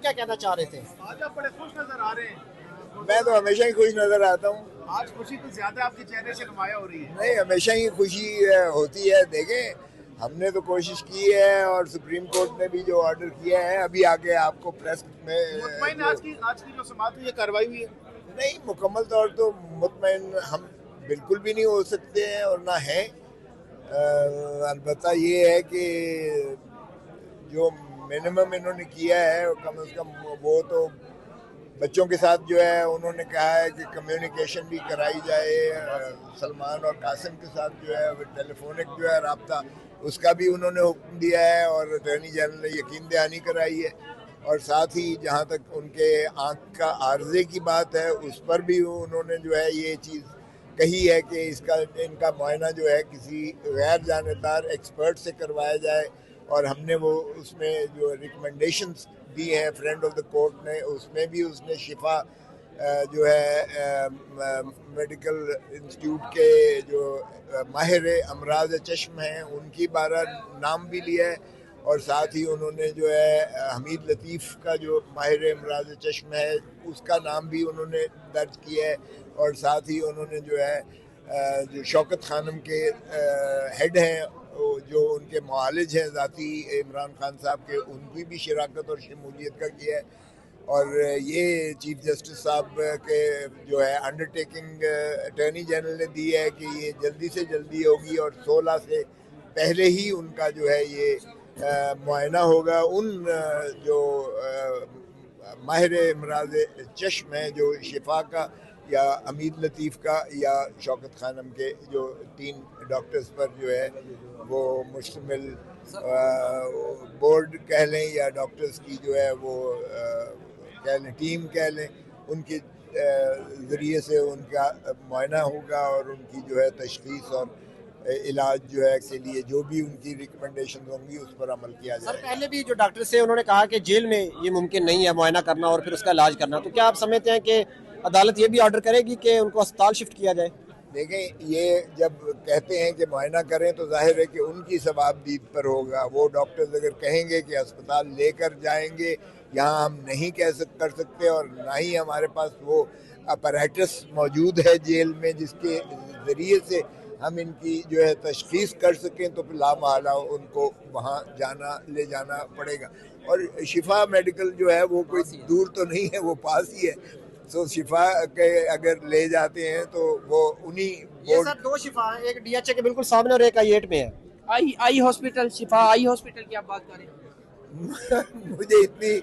क्या कहना चाह रहे थे? आज आप बड़े खुश नजर आ रहे हैं। मैं तो हमेशा ही खुश नजर आता हूँ। आज खुशी तो ज्यादा आपके चेहरे से नुमाया हो रही है। नहीं, हमेशा ही खुशी होती है। देखें, हमने तो कोशिश की है और सुप्रीम कोर्ट ने भी जो ऑर्डर किया है, अभी आके आपको प्रेस में मुतमईन आज की जो समाअत हुई है, कार्रवाई हुई है। नहीं, मुकम्मल तौर तो मुतमईन हम बिल्कुल भी नहीं हो सकते हैं और ना हैं। अलबत्ता ये है कि जो मिनिमम इन्होंने किया है कम से कम वो तो बच्चों के साथ जो है उन्होंने कहा है कि कम्युनिकेशन भी कराई जाए। सलमान और कासिम के साथ जो है टेलीफोनिक जो है राब्ता, उसका भी उन्होंने हुक्म दिया है और अटॉर्नी जनरल ने यकीन दहानी कराई है। और साथ ही जहाँ तक उनके आँख का आर्जे की बात है, उस पर भी उन्होंने जो है ये चीज़ कही है कि इनका मुआयना जो है किसी गैर जानबदार एक्सपर्ट से करवाया जाए। और हमने वो उसमें जो रिकमेंडेशंस दी हैं फ्रेंड ऑफ द कोर्ट ने, उसमें भी उसने शिफा जो है मेडिकल इंस्टीट्यूट के जो माहिर अमराज चश्म हैं उनकी 12 नाम भी लिया है। और साथ ही उन्होंने जो है हमीद लतीफ़ का जो माहिर अमराज चश्म है उसका नाम भी उन्होंने दर्ज किया है। और साथ ही उन्होंने जो है जो शौकत खानम के हेड हैं, जो उनके मुआलिज हैं ज़ाती इमरान खान साहब के, उनकी भी शिराकत और शमूलियत का किया है। और ये चीफ जस्टिस साहब के जो है अंडरटेकिंग अटॉर्नी जनरल ने दी है कि ये जल्दी से जल्दी होगी और 16 से पहले ही उनका जो है ये मुआयना होगा। उन जो माहिर इमराज चश्म है, जो शिफा का या हमीद लतीफ़ का या शौकत खानम के, जो 3 डॉक्टर्स पर जो है वो मुश्तमिल बोर्ड कह लें या डॉक्टर्स की जो है वो कह लें टीम कह लें, उनके ज़रिए से उनका मुआयना होगा और उनकी जो है तशख़ीस और इलाज जो है के लिए जो भी उनकी रिकमेंडेशन होंगी उस पर अमल किया सर, जाएगा। पहले भी जो डॉक्टर से उन्होंने कहा कि जेल में ये मुमकिन नहीं है मुआयना करना और फिर उसका इलाज करना, तो क्या आप समझते हैं कि अदालत ये भी ऑर्डर करेगी कि उनको अस्पताल शिफ्ट किया जाए? देखें, ये जब कहते हैं कि मुआयना करें तो जाहिर है कि उनकी सवाबदीद पर होगा। वो डॉक्टर्स अगर कहेंगे कि अस्पताल लेकर जाएंगे, यहाँ हम नहीं कर सकते और ना ही हमारे पास वो अपैरेटस मौजूद है जेल में जिसके ज़रिए से हम इनकी जो है तशख़ीस कर सकें, तो फिर लामहला उनको वहाँ ले जाना पड़ेगा। और शिफा मेडिकल जो है वो कोई दूर तो नहीं है, वो पास ही है। तो शिफा के अगर ले जाते हैं तो वो उन्हीं ये सर 2 शिफा हैं, एक डीएचए के बिल्कुल सामने और एक आई-8 में है। आई हॉस्पिटल, शिफा आई हॉस्पिटल की आप बात करें। मुझे इतनी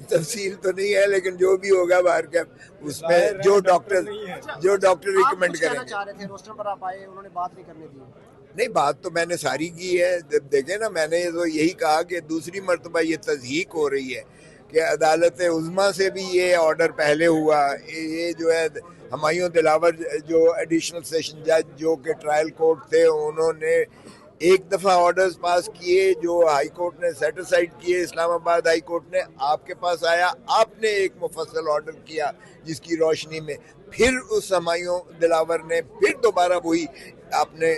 तफसील तो नहीं है, लेकिन जो भी होगा बाहर का उसमें जो डॉक्टर आप रिकमेंड कुछ कहना करेंगे। चाह रहे थे, रोस्टर पर आप आए, उन्होंने बात नहीं करने दी। नहीं, बात तो मैंने सारी की है। देखे ना, मैंने तो यही कहा कि दूसरी मर्तबा ये तज़हीक हो रही है कि अदालत उज़्मा से भी ये ऑर्डर पहले हुआ। ये जो है हुमायूं दिलावर जो एडिशनल सेशन जज जो कि ट्रायल कोर्ट थे, उन्होंने एक दफ़ा ऑर्डर्स पास किए जो हाई कोर्ट ने सेटिसाइड किए। इस्लामाबाद हाई कोर्ट ने आपके पास आया, आपने एक मुफस्सल ऑर्डर किया जिसकी रोशनी में फिर उस हुमायूं दिलावर ने फिर दोबारा वही आपने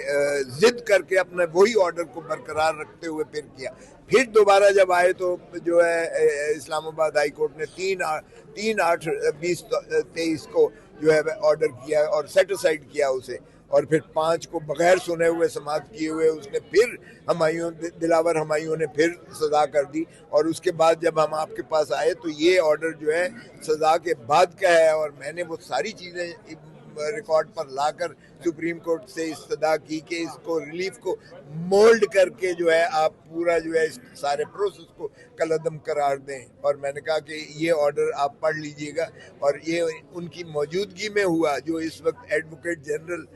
जिद करके अपने वही ऑर्डर को बरकरार रखते हुए फिर किया। फिर दोबारा जब आए तो जो है इस्लामाबाद हाई कोर्ट ने 3/8/2023 को जो है ऑर्डर किया और सेटिसाइड किया उसे। और फिर 5 को बगैर सुने हुए समाप्त किए हुए उसने फिर हुमायूं ने फिर सज़ा कर दी। और उसके बाद जब हम आपके पास आए तो ये ऑर्डर जो है सज़ा के बाद का है। और मैंने वो सारी चीज़ें रिकॉर्ड पर लाकर सुप्रीम कोर्ट से इस्तदा की कि इसको रिलीफ को मोल्ड करके जो है आप पूरा जो है इस सारे प्रोसेस को कलअदम करार दें। और मैंने कहा कि ये ऑर्डर आप पढ़ लीजिएगा और ये उनकी मौजूदगी में हुआ। जो इस वक्त एडवोकेट जनरल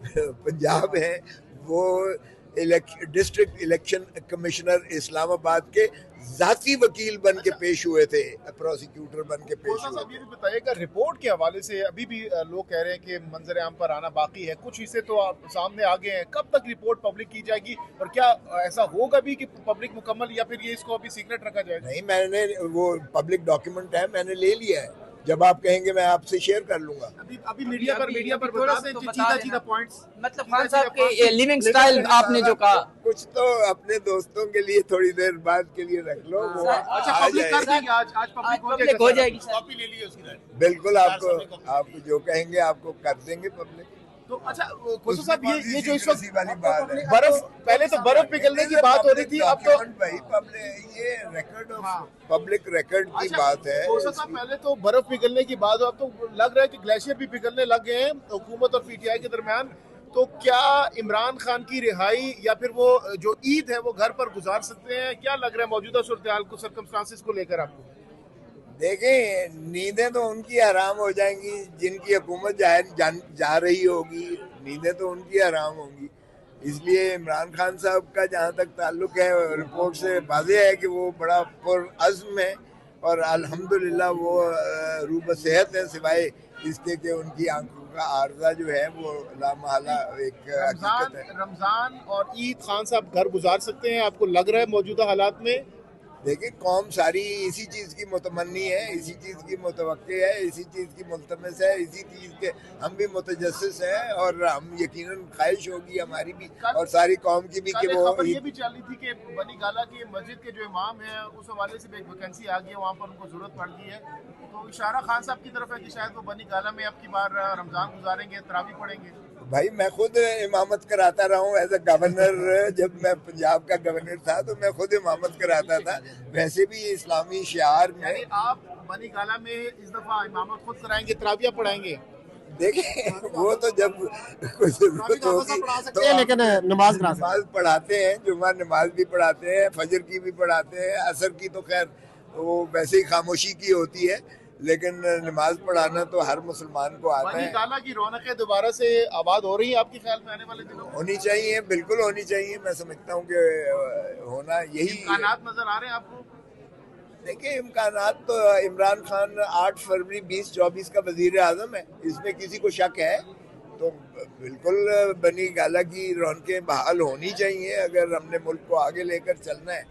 पंजाब हैं, वो डिस्ट्रिक्ट इलेक्शन कमिश्नर इस्लामाबाद के जाती वकील बन के पेश हुए थे, प्रोसिक्यूटर बन के पेश हुए थे। बताइएगा, रिपोर्ट के हवाले से अभी भी लोग कह रहे हैं कि मंजर आम पर आना बाकी है, कुछ हिस्से तो आप सामने आ गए हैं। कब तक रिपोर्ट पब्लिक की जाएगी और क्या ऐसा होगा भी कि पब्लिक मुकम्मल, या फिर ये इसको अभी सीक्रेट रखा जाएगा? नहीं, मैंने वो पब्लिक डॉक्यूमेंट है, मैंने ले लिया है। जब आप कहेंगे मैं आपसे शेयर कर लूंगा। अभी मीडिया पर थोड़ा बता दें तो बता सीधा देना। सीधा पॉइंट्स। मतलब खान साहब के लिविंग स्टाइल आपने जो कहा, कुछ तो अपने दोस्तों के लिए थोड़ी देर बाद के लिए रख लो, वो अच्छा आ पब्लिक कर जाएगा। देंगे आज आज पब्लिक पब्लिक हो जाएगी सर। कॉपी ले ली उसकी। बिल्कुल, आपको जो कहेंगे आपको कर देंगे पब्लिक। तो अच्छा खोसा साहब ये जो इस वक्त वाली बात है, बर्फ पहले तो बर्फ पिघलने की बात हो रही थी, अब तो भाई पब्लिक ये रिकॉर्ड हाँ। ऑफ पब्लिक रिकॉर्ड की बात है। खोसा साहब पहले तो बर्फ पिघलने की बात हो, अब तो लग रहा है कि ग्लेशियर भी पिघलने लग गए हैं हुकूमत और पीटीआई के दरमियान। तो क्या इमरान खान की रिहाई या फिर वो जो ईद है वो घर पर गुजार सकते हैं? क्या लग रहा है मौजूदा सूरत-ए-हाल को, सर्कमस्टांसिस को लेकर आपको? देखें, नींदें तो उनकी हराम हो जाएंगी जिनकी हुकूमत जा रही होगी, नींदें तो उनकी हराम होंगी। इसलिए इमरान खान साहब का जहाँ तक ताल्लुक है, रिपोर्ट से वाज़ेह है कि वो बड़ा पुरअज़्म है और अल्हम्दुलिल्लाह वो रूब सेहत है, सिवाय इसके कि उनकी आंखों का आर्जा जो है वो लामहला एक हकीकत है। रमजान और ईद खान साहब घर गुजार सकते हैं, आपको लग रहा है मौजूदा हालात में? देखिए, कौम सारी इसी चीज़ की मुतमन्नी है, इसी चीज़ की मुतवक्की है, इसी चीज़ की मुल्तमस है, इसी चीज़ के हम भी मुतजस्सिस हैं और हम यकीनन ख्वाहिश होगी हमारी भी और सारी कौम की भी कि वो खबर ये भी चल रही थी कि बनी गाला की मस्जिद के जो इमाम है उस हवाले से भी एक वैकेंसी आ गई है, वहाँ पर उनको जरूरत पड़ गई है। तो इशारा खान साहब की तरफ है कि शायद वो बनी गाला में अब की बार रमजान गुजारेंगे, तरावी पढ़ेंगे। भाई मैं खुद इमामत कराता रहा हूँ एज ए गवर्नर। जब मैं पंजाब का गवर्नर था तो मैं खुद इमामत कराता था। वैसे भी इस्लामी शियार में यानी आप बनी गाला में इस दफा इमामत खुद कराएंगे, तरावियां पढ़ाएंगे? देखिए, वो तो जब कोई जरूरत होगी तो लेकिन नमाज पढ़ाते हैं, जुमा नमाज भी पढ़ाते हैं, फजर की भी पढ़ाते हैं, असर की तो खैर वो वैसे ही खामोशी की होती है, लेकिन नमाज पढ़ाना तो हर मुसलमान को आता बनी है। गाला की रौनकें दोबारा से आबाद हो रही है आपके ख्याल में आने वाले दिनों में? होनी चाहिए, बिल्कुल होनी चाहिए। मैं समझता हूँ कि होना यही इम्कानात नजर आ रहे हैं आपको? देखिए, इम्कानात तो इमरान खान 8 फरवरी 2024 का वजीर आजम है, इसमें किसी को शक है? तो बिल्कुल बनी गाला की रौनकें बहाल होनी चाहिए अगर हमने मुल्क को आगे लेकर चलना है।